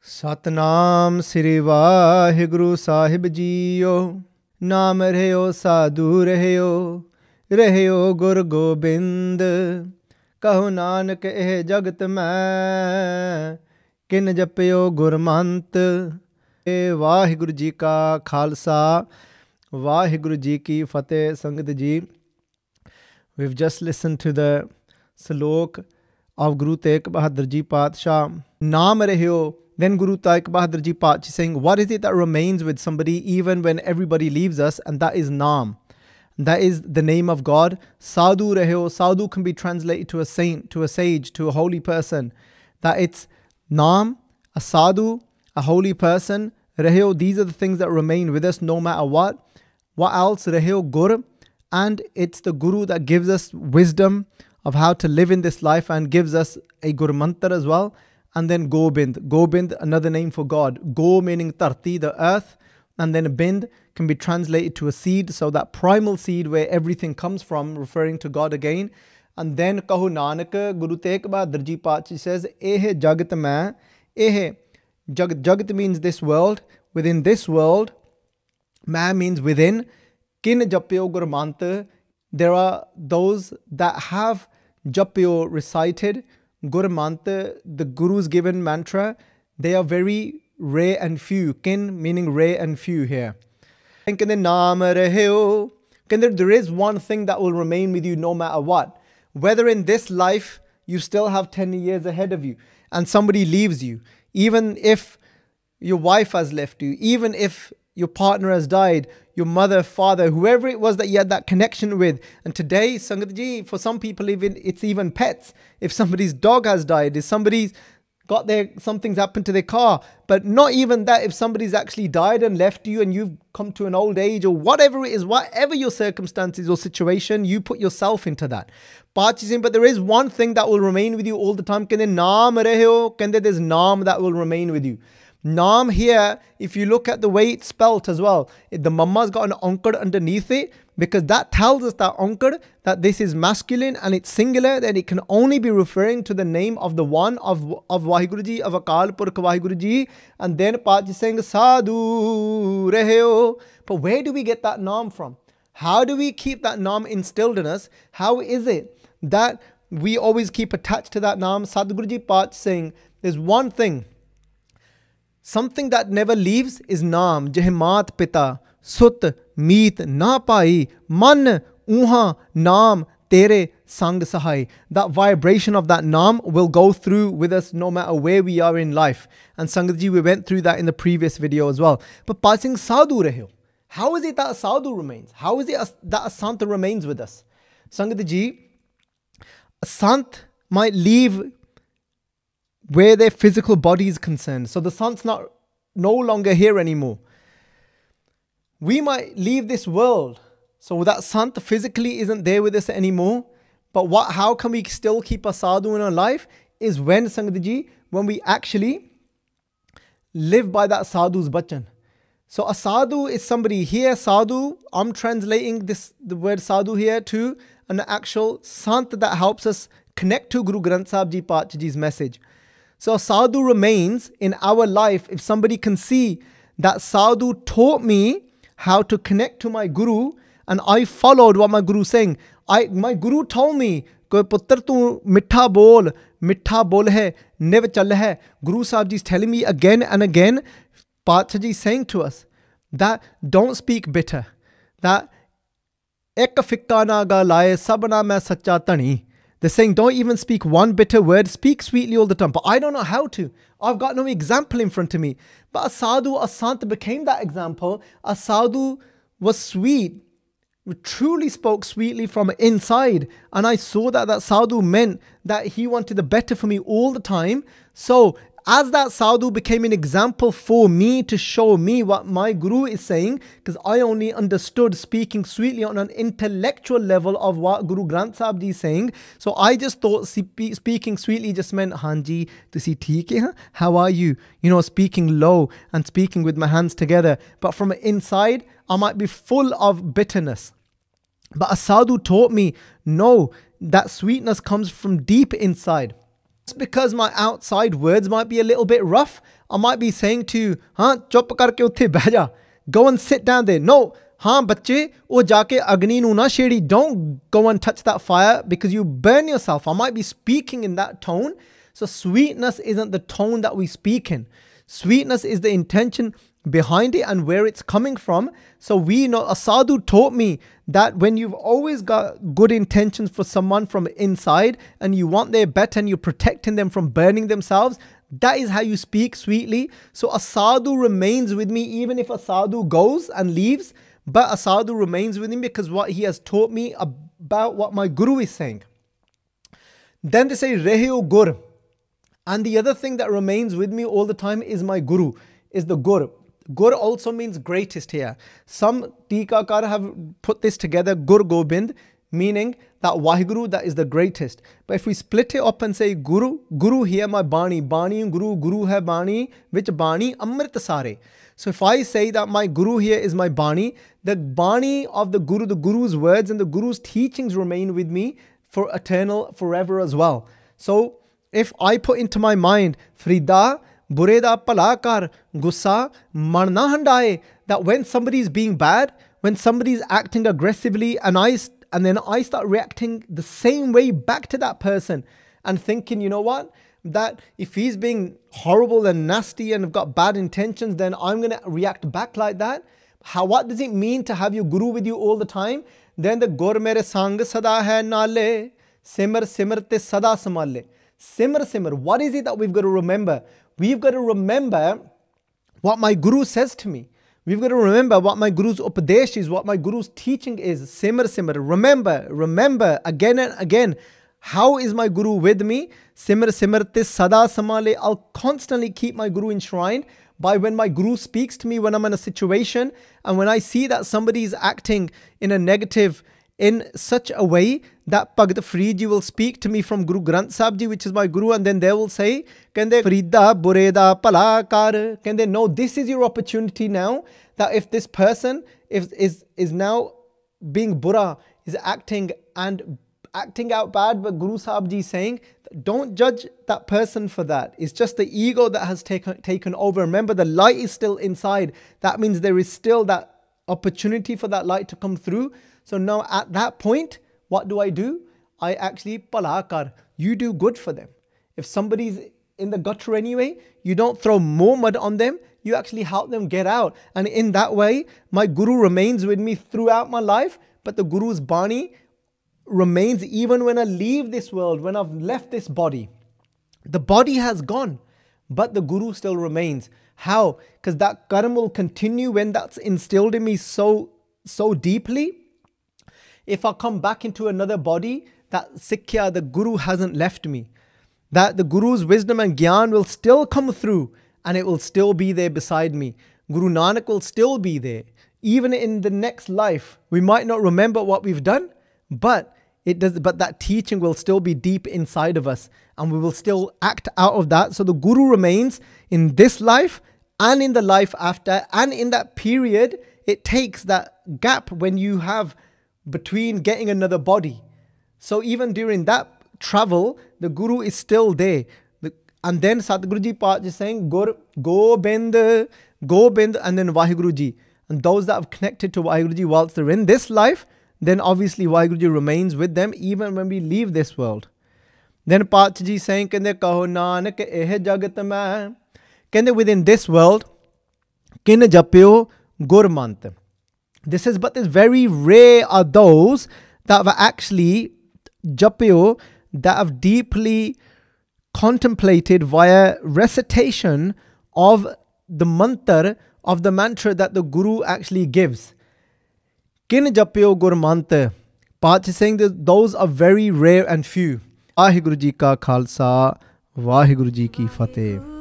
ਸਤਨਾਮ ਸ੍ਰੀ ਵਾਹਿਗੁਰੂ ਸਾਹਿਬ JIO. ਨਾਮ ਰਹਿਓ ਸਾਧੂ ਰਹਿਓ ਗੁਰ ਗੋਬਿੰਦ। ਕਹੋ ਨਾਨਕ ਇਹ ਜਗਤ ਮੈਂ ਕਿਨ ਜਪਿਓ ਗੁਰਮੰਤ। ਵਾਹਿਗੁਰੂ ਜੀ ਕਾ ਖਾਲਸਾ ਵਾਹਿਗੁਰੂ ਜੀ ਕੀ ਫਤਿਹ। ਸੰਗਤ ਜੀ, we've just listened to the Salok of Guru Tegh Bahadur Ji Patshah. Naam Rahyo. Then Guru Tegh Bahadur Ji Patshah saying, what is it that remains with somebody even when everybody leaves us? And that is Naam. That is the name of God. Sadhu Rahyo. Sadhu can be translated to a saint, to a sage, to a holy person. That it's Naam, a sadhu, a holy person. Rahyo, these are the things that remain with us no matter what. What else? Rahyo Gur. And it's the Guru that gives us wisdom of how to live in this life and gives us a Guru Mantra as well. And then Gobind. Gobind, another name for God. Go meaning Tarti, the earth. And then Bind can be translated to a seed. So that primal seed where everything comes from, referring to God again. And then Kahu Nanak, Guru Tegh Bahadur Ji Patshah says, Ehe Jagat Main. Ehe. Jagat means this world. Within this world, Main means within. Kin Japyo Gurmant. There are those that have Japyo recited. Gurmant, the Guru's given mantra, they are very rare and few. Kin meaning rare and few here. And there is one thing that will remain with you no matter what. Whether in this life you still have 10 years ahead of you and somebody leaves you, even if your wife has left you, even if your partner has died, your mother, father, whoever it was that you had that connection with. And today, Sangat Ji, for some people, it's even pets. If somebody's dog has died, if somebody's got something's happened to their car, but not even that, if somebody's actually died and left you and you've come to an old age or whatever it is, whatever your circumstances or situation, you put yourself into that. But there is one thing that will remain with you all the time. There's naam that will remain with you. Naam here, if you look at the way it's spelt as well, the mamma's got an onkar underneath it because that tells us that onkar, that this is masculine and it's singular, then it can only be referring to the name of the one of Vaheguru Ji, of Akal Purkh Vaheguru Ji. And then Paat is saying Sadhu Rahyo. But where do we get that naam from? How do we keep that naam instilled in us? How is it that we always keep attached to that naam? Sadhguru Ji Paat saying there's one thing. Something that never leaves is naam. Jehmat pita, sut, meet, na pai, man, uha, naam, tere, sang sahai. That vibration of that naam will go through with us no matter where we are in life. And Sangat Ji, we went through that in the previous video as well. But passing sadhu rahyo. How is it that a sadhu remains? How is it that a sant remains with us? Sangat Ji, a sant might leave where their physical body is concerned. So the sant's no longer here anymore. We might leave this world. So that sant physically isn't there with us anymore. But how can we still keep a sadhu in our life? Is when, Sangat Ji, when we actually live by that sadhu's bachan. So a sadhu is somebody here. Sadhu, I'm translating the word sadhu here to an actual sant that helps us connect to Guru Granth Sahib Ji Patshah Ji's message. So sadhu remains in our life. If somebody can see that sadhu taught me how to connect to my Guru and I followed what my Guru is saying. My Guru told me, Putter tu mitha bol hai, niv chal hai. Guru Sahib Ji is telling me again and again, Patshah Ji is saying to us that don't speak bitter. That ek fikka na ga laye sabna main sacha tani. They're saying, don't even speak one bitter word. Speak sweetly all the time. But I don't know how to. I've got no example in front of me. But a sadhu, a sant became that example. A sadhu was sweet. Truly spoke sweetly from inside. And I saw that sadhu meant that he wanted the better for me all the time. So as that sadhu became an example for me to show me what my Guru is saying, because I only understood speaking sweetly on an intellectual level of what Guru Granth Sahib Ji is saying. So I just thought speaking sweetly just meant, Hanji, tusi theek hai? How are you? You know, speaking low and speaking with my hands together. But from inside, I might be full of bitterness. But a sadhu taught me, no, that sweetness comes from deep inside. Just because my outside words might be a little bit rough, I might be saying to you, chup karke utthe beh ja. Go and sit down there. No, bache, oh jaake agni nu na shedi. Don't go and touch that fire because you burn yourself. I might be speaking in that tone. So sweetness isn't the tone that we speak in. Sweetness is the intention behind it and where it's coming from. So we know, a sadhu taught me that when you've always got good intentions for someone from inside and you want their better and you're protecting them from burning themselves, that is how you speak sweetly. So a sadhu remains with me even if a sadhu goes and leaves, but a sadhu remains with me because what he has taught me about what my guru is saying. Then they say, Rehyo Gur. And the other thing that remains with me all the time is my guru, is the gur. Gur also means greatest here. Some Tikakar have put this together, Gur Gobind, meaning that Waheguru, that is the greatest. But if we split it up and say Guru, Guru here my Bani, Bani and Guru, Guru hai Bani, which Bani Amrit Sare. So if I say that my Guru here is my Bani, the Bani of the Guru's words and the Guru's teachings remain with me for eternal, forever as well. So if I put into my mind, Frida, Bureda Palakar, Gussa, Marna Handaye, that when somebody is being bad, when somebody is acting aggressively and then I start reacting the same way back to that person and thinking, you know what, that if he's being horrible and nasty and got bad intentions, then I'm going to react back like that. What does it mean to have your guru with you all the time? Then the Gur mere sang sada hai nale, simar simar te sada samale. Simar simar, what is it that we've got to remember? We've got to remember what my guru says to me. We've got to remember what my guru's upadesh is, what my guru's teaching is. Simar simar, remember again and again. How is my guru with me? Simar simar te sada samale. I'll constantly keep my guru enshrined by when my guru speaks to me when I'm in a situation and when I see that somebody is acting in a negative, in such a way that Bhagat Farid ji will speak to me from Guru Granth Sahib ji, which is my guru, and then they will say, Kende Farida Bureda Palakar. Kende, no, this is your opportunity now, that if this person is now being Bura, is acting out bad, but Guru Sahib ji is saying, don't judge that person for that. It's just the ego that has taken over. Remember, the light is still inside. That means there is still that opportunity for that light to come through. So now at that point, what do? I actually palakar. You do good for them. If somebody's in the gutter anyway, you don't throw more mud on them. You actually help them get out. And in that way, my guru remains with me throughout my life. But the guru's bani remains even when I leave this world, when I've left this body. The body has gone, but the guru still remains. How? Because that karma will continue when that's instilled in me so deeply. If I come back into another body, that Sikhya, the guru hasn't left me. That the guru's wisdom and gyan will still come through and it will still be there beside me. Guru Nanak will still be there. Even in the next life, we might not remember what we've done, but that teaching will still be deep inside of us and we will still act out of that. So the guru remains in this life and in the life after, and in that period, it takes that gap when you have between getting another body. So even during that travel, the guru is still there. And then Satguruji Paat is saying, Gobind, and then Vaheguruji. And those that have connected to Vaheguruji whilst they're in this life, then obviously Vaheguruji remains with them even when we leave this world. Then Paat ji saying, Kende kaho nanak eh jagat mein. Kende within this world, kin japyo gurmant. This is, but it's very rare are those that have actually japyo, that have deeply contemplated via recitation of the mantra, of the mantra that the guru actually gives. Kin japyo gurmant. Paat is saying that those are very rare and few. Vaheguru ji ka khalsa, Vaheguru ji ki fateh.